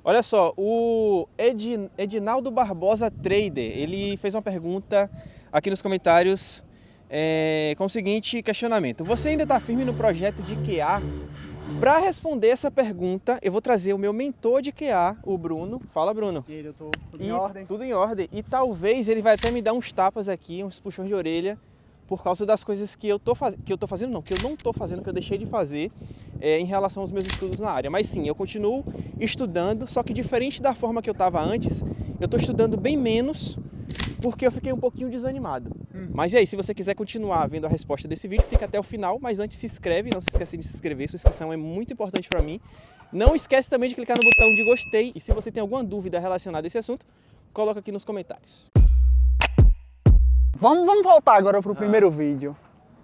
Olha só, o Edinaldo Barbosa Trader, ele fez uma pergunta aqui nos comentários com o seguinte questionamento. Você ainda está firme no projeto de QA? Para responder essa pergunta, eu vou trazer o meu mentor de QA, o Bruno. Fala, Bruno. E ele, eu tô tudo em ordem? Tudo em ordem. E talvez ele vai até me dar uns tapas aqui, uns puxões de orelha, por causa das coisas que eu não tô fazendo, que eu deixei de fazer em relação aos meus estudos na área. Mas sim, eu continuo estudando, só que diferente da forma que eu estava antes, eu estou estudando bem menos, porque eu fiquei um pouquinho desanimado. Mas e aí, se você quiser continuar vendo a resposta desse vídeo, fica até o final, mas antes se inscreve, não se esqueça de se inscrever, sua inscrição é muito importante para mim. Não esquece também de clicar no botão de gostei e se você tem alguma dúvida relacionada a esse assunto, coloca aqui nos comentários. Vamos voltar agora pro primeiro vídeo.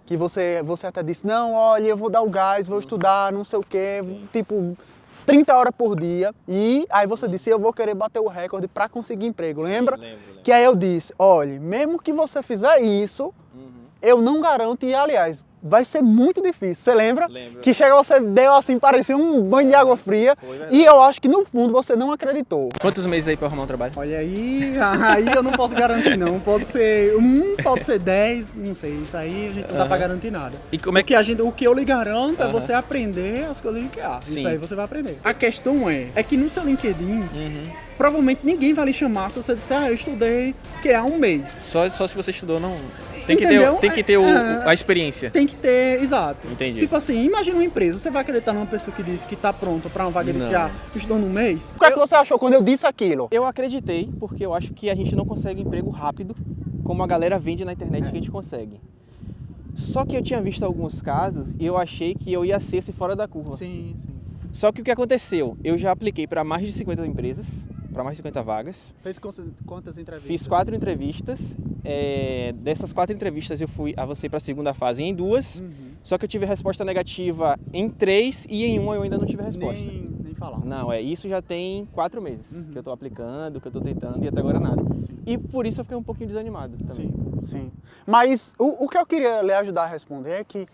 Que você até disse, não, olha, eu vou dar o gás, vou estudar, não sei o quê, tipo 30 horas por dia. E aí você disse, eu vou querer bater o recorde para conseguir emprego, lembra? Lembro. Que aí eu disse, olha, mesmo que você fizer isso, eu não garanto, e aliás, vai ser muito difícil. Você lembra? Lembro. Que chegou, você deu assim, parecia um banho de água fria. E eu acho que no fundo você não acreditou. Quantos meses aí para arrumar um trabalho? Olha aí eu não posso garantir não. Pode ser pode ser 10, não sei. Isso aí a gente não dá pra garantir nada. E como é que O que eu lhe garanto é você aprender as coisas de QA. Sim. Isso aí você vai aprender. A questão é que no seu LinkedIn, provavelmente ninguém vai lhe chamar se você disser, eu estudei QA um mês. Só se você estudou, não. Entendeu? Tem que ter a experiência. Tem que ter, exato. Entendi. Tipo assim, imagina uma empresa, você vai acreditar numa pessoa que disse que tá pronta pra uma vaga de Não. QA, estudou num mês? O que é que você achou quando eu disse aquilo? Eu acreditei, porque eu acho que a gente não consegue emprego rápido, como a galera vende na internet que a gente consegue. Só que eu tinha visto alguns casos e eu achei que eu ia ser esse fora da curva. Sim. Só que o que aconteceu? Eu já apliquei para mais de 50 empresas, para mais de 50 vagas. Fez quantas entrevistas? Fiz 4 entrevistas. Dessas 4 entrevistas eu avancei para a segunda fase em 2. Só que eu tive resposta negativa em 3 e em 1 eu ainda não tive resposta. Nem falar. Não, isso já tem 4 meses que eu tô aplicando, que eu tô tentando e até agora nada. Sim. E por isso eu fiquei um pouquinho desanimado também. Sim. Mas o que eu queria lhe ajudar a responder é que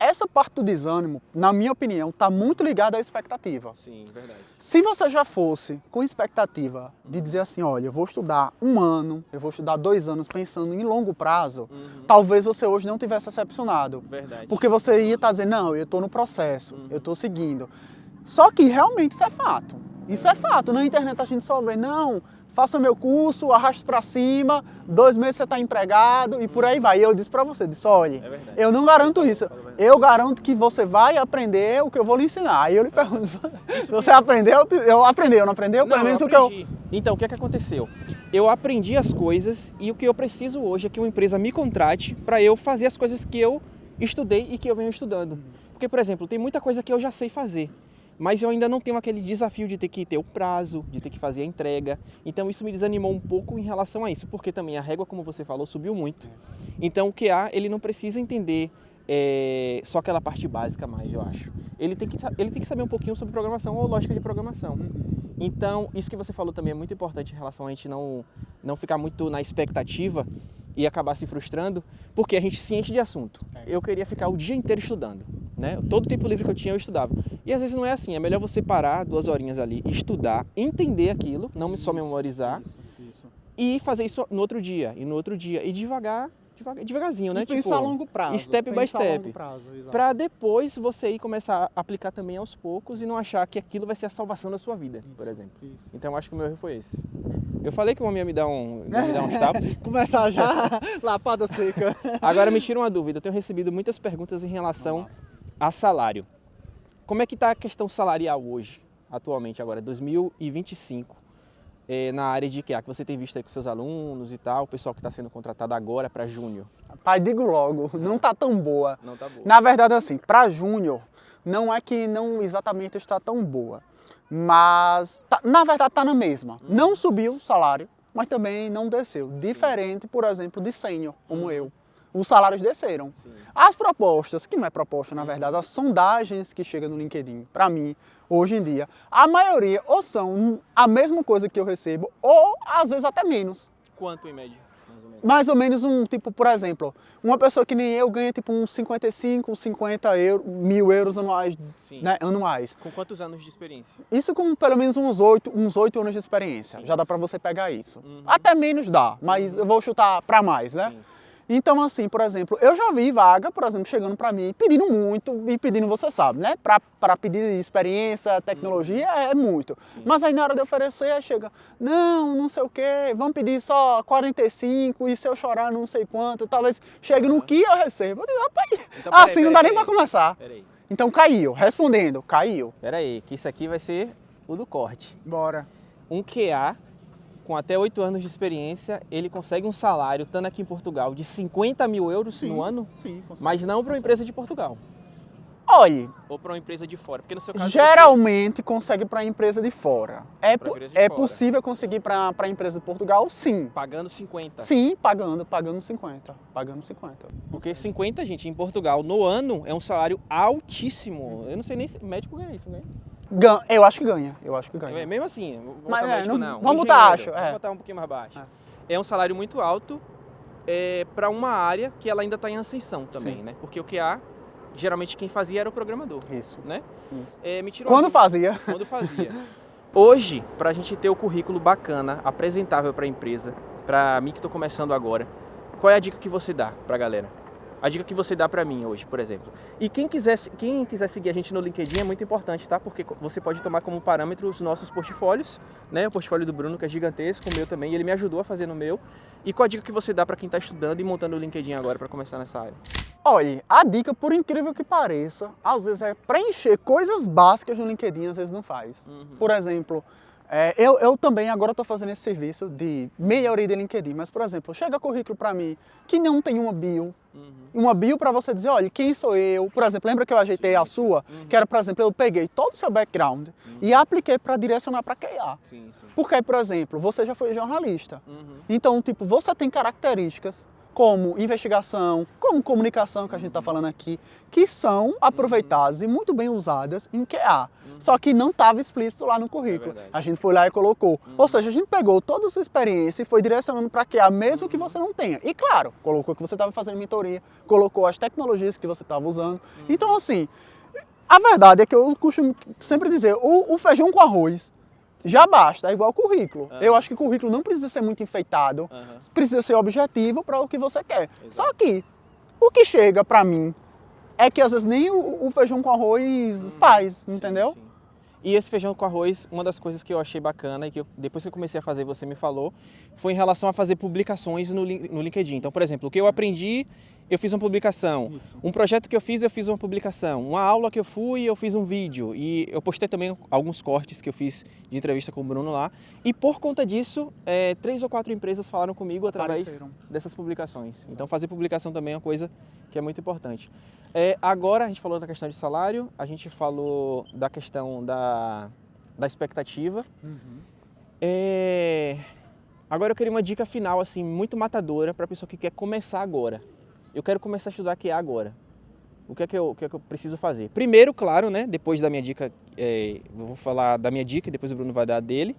essa parte do desânimo, na minha opinião, está muito ligada à expectativa. Sim, verdade. Se você já fosse com expectativa de dizer assim, olha, eu vou estudar 1 ano, eu vou estudar 2 anos pensando em longo prazo, talvez você hoje não tivesse decepcionado. Verdade. Porque você ia estar dizendo, não, eu estou no processo, eu estou seguindo. Só que realmente isso é fato. Isso é fato. Na internet a gente só vê, não, faça meu curso, arraste pra cima, 2 meses você está empregado e por aí vai. E eu disse pra você, olha, eu não garanto isso. Eu garanto que você vai aprender o que eu vou lhe ensinar. Aí eu lhe pergunto, você aprendeu? Eu aprendi, eu não aprendeu? Pelo menos o que eu... Então, o que é que aconteceu? Eu aprendi as coisas e o que eu preciso hoje é que uma empresa me contrate para eu fazer as coisas que eu estudei e que eu venho estudando. Porque, por exemplo, tem muita coisa que eu já sei fazer. Mas eu ainda não tenho aquele desafio de ter que ter o prazo, de ter que fazer a entrega. Então isso me desanimou um pouco em relação a isso, porque também a régua, como você falou, subiu muito. Então o QA, ele não precisa entender só aquela parte básica mais, eu acho. Ele tem que saber um pouquinho sobre programação ou lógica de programação. Então isso que você falou também é muito importante em relação a gente não ficar muito na expectativa e acabar se frustrando, porque a gente se enche de assunto. Eu queria ficar o dia inteiro estudando, né? Todo o tempo livre que eu tinha, eu estudava. E às vezes não é assim, é melhor você parar 2 horinhas ali, estudar, entender aquilo, não só memorizar, e fazer isso no outro dia, e devagarzinho, né? E pensar a longo prazo. Step by step. Para depois você ir começar a aplicar também aos poucos e não achar que aquilo vai ser a salvação da sua vida, por exemplo. Então eu acho que o meu erro foi esse. Eu falei que o homem ia me dar uns tapas. Começar já, lapada seca. Agora me tira uma dúvida, eu tenho recebido muitas perguntas em relação a salário. Como é que está a questão salarial hoje, atualmente, agora, 2025, na área de QA, que você tem visto aí com seus alunos e tal, o pessoal que está sendo contratado agora para júnior? Pai, digo logo, não tá tão boa. Não tá boa. Na verdade, assim, para júnior, não é que não exatamente está tão boa, mas na verdade está na mesma. Não subiu o salário, mas também não desceu. Diferente, por exemplo, de sênior, como eu. Os salários desceram. Sim. As propostas, que não é proposta na verdade, as sondagens que chegam no LinkedIn, para mim, hoje em dia, a maioria ou são a mesma coisa que eu recebo, ou às vezes até menos. Quanto em média, mais ou menos? mais ou menos tipo, por exemplo, uma pessoa que nem eu ganha tipo uns 55, 50 mil euros anuais, né, anuais. Com quantos anos de experiência? Isso com pelo menos uns 8 anos de experiência. Já dá pra você pegar isso. Até menos dá, mas eu vou chutar pra mais, né? Então, assim, por exemplo, eu já vi vaga, por exemplo, chegando pra mim, pedindo muito, e pedindo, você sabe, né? Pra pedir experiência, tecnologia, é muito. Mas aí na hora de oferecer, aí chega, não sei o quê, vamos pedir só 45, e se eu chorar não sei quanto, talvez chegue no que eu recebo. Eu digo, rapaz, então, assim não dá nem pra começar. Peraí. Então caiu, respondendo, caiu. Peraí, que isso aqui vai ser o do corte. Bora. Um QA com até 8 anos de experiência, ele consegue um salário, estando aqui em Portugal, de 50 mil euros no ano, Sim, consegue. mas não para uma empresa de Portugal. Olhe, Ou para uma empresa de fora, porque no seu caso... geralmente consegue para a empresa de fora. É empresa de fora. possível conseguir para a empresa de Portugal, sim. Pagando 50. Sim, pagando 50. Porque 50, gente, em Portugal, no ano, é um salário altíssimo. Eu não sei nem se médico ganha isso, né? Eu acho que ganha. É mesmo assim, vou Mas botar médico, não. vamos botar, acho. Vamos botar um pouquinho mais baixo. É um salário muito alto para uma área que ela ainda está em ascensão também, né? Porque o QA, geralmente quem fazia era o programador. Isso. Né? Isso. Me tirou Quando fazia. Quando fazia. Hoje, para a gente ter o currículo bacana, apresentável para a empresa, para mim que estou começando agora, qual é a dica que você dá para a galera? A dica que você dá para mim hoje, por exemplo. E quem quiser seguir a gente no LinkedIn é muito importante, tá? Porque você pode tomar como parâmetro os nossos portfólios, né? O portfólio do Bruno, que é gigantesco, o meu também, e ele me ajudou a fazer no meu. E qual a dica que você dá para quem está estudando e montando o LinkedIn agora para começar nessa área? Olha, a dica, por incrível que pareça, às vezes é preencher coisas básicas no LinkedIn, às vezes não faz. Por exemplo, eu também agora estou fazendo esse serviço de melhoria de LinkedIn, mas, por exemplo, chega currículo para mim que não tem uma bio, uma bio para você dizer, olha, quem sou eu? Por exemplo, lembra que eu ajeitei a sua? Que era, por exemplo, eu peguei todo o seu background e apliquei para direcionar para QA. Porque, por exemplo, você já foi jornalista. Então, tipo, você tem características como investigação, como comunicação, que a gente está falando aqui, que são aproveitadas e muito bem usadas em QA. Só que não estava explícito lá no currículo. A gente foi lá e colocou. Ou seja, a gente pegou toda a sua experiência e foi direcionando para QA, mesmo que você não tenha. E claro, colocou que você estava fazendo mentoria, colocou as tecnologias que você estava usando. Então, assim, a verdade é que eu costumo sempre dizer, o feijão com arroz já basta, é igual ao currículo. Eu acho que o currículo não precisa ser muito enfeitado, precisa ser objetivo para o que você quer. Só que o que chega para mim é que às vezes nem o feijão com arroz faz, entendeu? Sim. E esse feijão com arroz, uma das coisas que eu achei bacana e que depois que eu comecei a fazer, você me falou, foi em relação a fazer publicações no LinkedIn. Então, por exemplo, o que eu aprendi, eu fiz uma publicação. Um projeto que eu fiz uma publicação. Uma aula que eu fui, eu fiz um vídeo. E eu postei também alguns cortes que eu fiz de entrevista com o Bruno lá. E por conta disso, 3 ou 4 empresas falaram comigo através dessas publicações. Então, fazer publicação também é uma coisa que é muito importante. Agora, a gente falou da questão de salário, a gente falou da questão da expectativa. Agora eu queria uma dica final, assim, muito matadora para a pessoa que quer começar agora. Eu quero começar a estudar QA agora. O que é que eu preciso fazer? Primeiro, claro, né, depois da minha dica, eu vou falar da minha dica e depois o Bruno vai dar dele,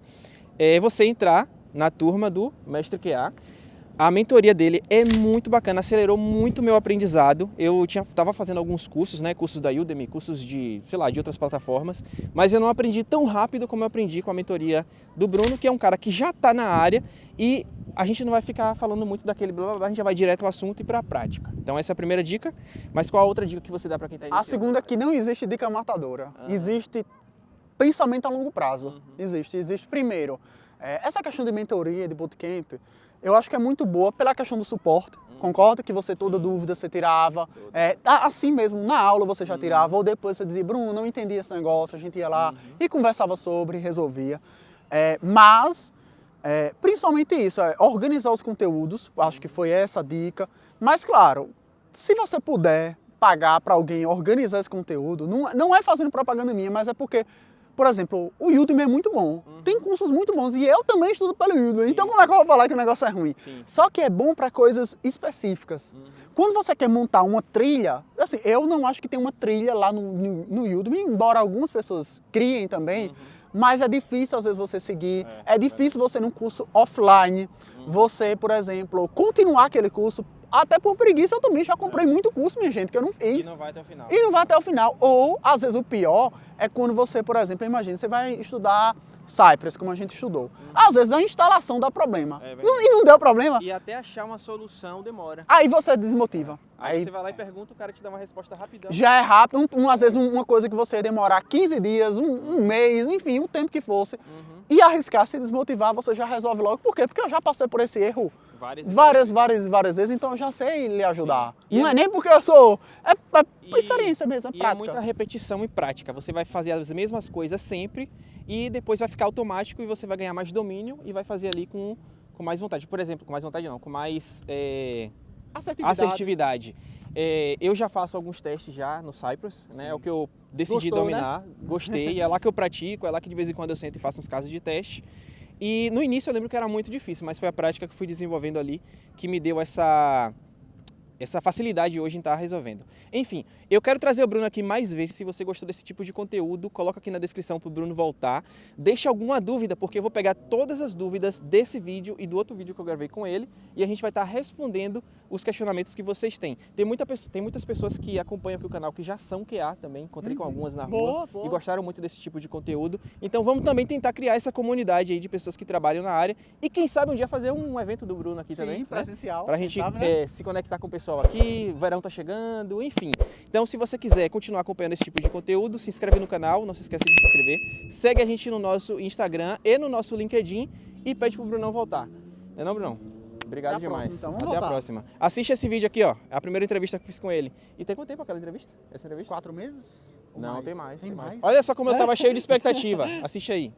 é você entrar na turma do Mestre QA. A mentoria dele é muito bacana, acelerou muito o meu aprendizado. Eu estava fazendo alguns cursos, né, cursos da Udemy, cursos de, sei lá, de outras plataformas, mas eu não aprendi tão rápido como eu aprendi com a mentoria do Bruno, que é um cara que já está na área e a gente não vai ficar falando muito daquele blá blá blá, a gente já vai direto ao assunto e para a prática. Então essa é a primeira dica, mas qual a outra dica que você dá para quem está iniciando? A segunda é que não existe dica matadora, existe pensamento a longo prazo. Existe primeiro, essa questão de mentoria, de bootcamp, eu acho que é muito boa pela questão do suporte. Concorda que você, toda dúvida, você tirava. Assim mesmo, na aula você já tirava. Ou depois você dizia, Bruno, não entendi esse negócio. A gente ia lá e conversava sobre, resolvia. Mas, principalmente isso, organizar os conteúdos. Acho que foi essa a dica. Mas, claro, se você puder pagar para alguém organizar esse conteúdo, não é fazendo propaganda minha, mas é porque... Por exemplo, o Udemy é muito bom. Tem cursos muito bons e eu também estudo pelo Udemy. Então como é que eu vou falar que o negócio é ruim? Só que é bom para coisas específicas. Quando você quer montar uma trilha, assim, eu não acho que tem uma trilha lá no Udemy, embora algumas pessoas criem também, mas é difícil às vezes você seguir, é difícil você num curso offline, você, por exemplo, continuar aquele curso, até por preguiça eu também já comprei muito curso, minha gente, que eu não fiz. E não vai até o final. E não vai até o final. Ou, às vezes, o pior é quando você, por exemplo, imagina, você vai estudar Cypress, como a gente estudou. Às vezes a instalação dá problema. E não deu problema. E até achar uma solução demora. Aí você desmotiva. Aí você vai lá e pergunta, o cara te dá uma resposta rapidão. Já é rápido. Às vezes uma coisa que você ia demorar 15 dias, um mês, enfim, o tempo que fosse. E arriscar se desmotivar, você já resolve logo. Por quê? Porque eu já passei por esse erro várias vezes, então eu já sei lhe ajudar. Não é nem porque eu sou... É experiência mesmo, é prática. É muita repetição e prática. Você vai fazer as mesmas coisas sempre e depois vai ficar automático e você vai ganhar mais domínio e vai fazer ali com mais vontade. Por exemplo, com mais vontade não, com mais assertividade. Eu já faço alguns testes já no Cypress, né? É o que eu decidi dominar. Né? Gostei, é lá que eu pratico, é lá que de vez em quando eu sento e faço uns casos de teste. E no início eu lembro que era muito difícil, mas foi a prática que fui desenvolvendo ali que me deu essa facilidade hoje em estar resolvendo. Enfim, eu quero trazer o Bruno aqui mais vezes. Se você gostou desse tipo de conteúdo, coloca aqui na descrição para o Bruno voltar. Deixa alguma dúvida, porque eu vou pegar todas as dúvidas desse vídeo e do outro vídeo que eu gravei com ele e a gente vai estar respondendo os questionamentos que vocês têm. Tem muitas pessoas que acompanham aqui o canal que já são QA também, encontrei com algumas na rua e gostaram muito desse tipo de conteúdo. Então vamos também tentar criar essa comunidade aí de pessoas que trabalham na área e quem sabe um dia fazer um evento do Bruno aqui também. Sim, presencial. Pra gente se conectar com o pessoal aqui, o verão tá chegando, enfim. Então, se você quiser continuar acompanhando esse tipo de conteúdo, se inscreve no canal, não se esqueça de se inscrever. Segue a gente no nosso Instagram e no nosso LinkedIn e pede pro Brunão voltar. Não é não, Brunão? Obrigado demais. Próxima, então. Até voltar. a próxima. Assiste esse vídeo aqui, ó. É a primeira entrevista que eu fiz com ele. E tem quanto tempo aquela entrevista? Essa entrevista? 4 meses? Não, tem mais. Tem mais? Olha só como eu tava cheio de expectativa. Assiste aí.